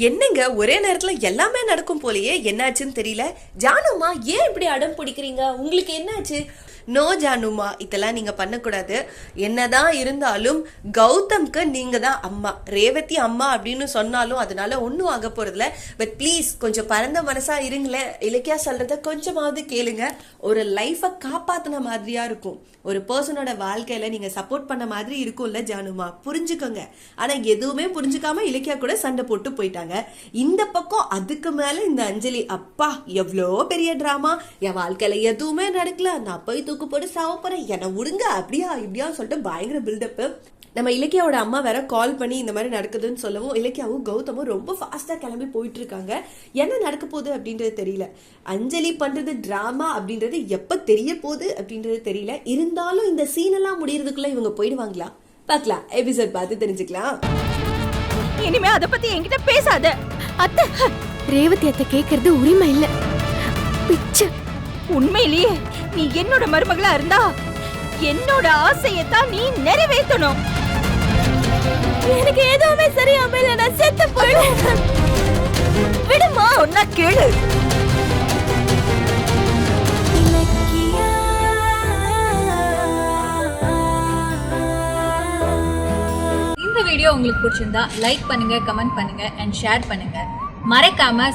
என்னங்க ஒரே நேரத்துல எல்லாமே நடக்கும் போலயே, என்னாச்சுன்னு தெரியல. ஜானுமா ஏன் இப்படி அடம் பிடிக்கிறீங்க? உங்களுக்கு என்னாச்சு? நோ ஜானுமா, இதெல்லாம் நீங்க பண்ணக்கூடாது. என்னதான் இருந்தாலும் கௌதம்க்கு நீங்க தான் அம்மா. ரேவதி அம்மா அப்படின்னு சொன்னாலும் அதனால ஒன்றும் ஆக போறதில்ல. பட் ப்ளீஸ் கொஞ்சம் பரந்த மனசா இருங்களேன். இலக்கியா சொல்றத கொஞ்சமாவது கேளுங்க. ஒரு லைஃபை காப்பாத்தின மாதிரியா இருக்கும். ஒரு பர்சனோட வாழ்க்கையில நீங்க சப்போர்ட் பண்ண மாதிரி இருக்கும்ல ஜானுமா, புரிஞ்சுக்கோங்க. ஆனா எதுவுமே புரிஞ்சுக்காம இலக்கியா கூட சண்டை போட்டு போயிட்டாங்க. இந்த பக்கம் அதுக்கு மேல இந்த அஞ்சலி, அப்பா எவ்வளோ பெரிய டிராமா, என் வாழ்க்கையில எதுவுமே நடக்கல, நான் போய் தூக்கு போட்டு சாவ போறேன், என்னை விடுங்க, அப்படியா இப்படியா சொல்லிட்டு பயங்கர பில்டப். நம்ம இலக்கியாவோட அம்மா வேற கால் பண்ணி இந்த மாதிரி நடக்குதுன்னு சொல்லவும் இலக்கியாவும் கௌதமும் ரொம்ப ஃபாஸ்டா கிளம்பி போயிட்டு இருக்காங்க. என்ன நடக்க போகுது அப்படின்றது தெரியல. அஞ்சலி பண்றது டிராமா அப்படின்றது எப்ப தெரிய போகுது அப்படின்றது தெரியல. இருந்தாலும் இந்த சீன் எல்லாம் முடியறதுக்குள்ள இவங்க போயிடுவாங்களா? பார்க்கலாம், எபிசோட் பார்த்து தெரிஞ்சுக்கலாம். இனிமே அத பத்தி என்கிட்ட பேசாத. அத்தை, ரேவதி அத்தை கேக்குறது உரிமை இல்ல, பிச்சை. உண்மையிலேயே நீ என்னோட மருமகளா இருந்தா என்னோட ஆசையத்தான் நீ நிறைவேற்றணும். எனக்கு எதுவுமே சரியாம இல்ல, நான் செத்து போயிடுவேன். விடுமா, சொன்னா கேளு. இந்த வீடியோ உங்களுக்கு பிடிச்சிருந்தா லைக் பண்ணுங்க, கமெண்ட் பண்ணுங்க அண்ட் ஷேர் பண்ணுங்க. மறக்காம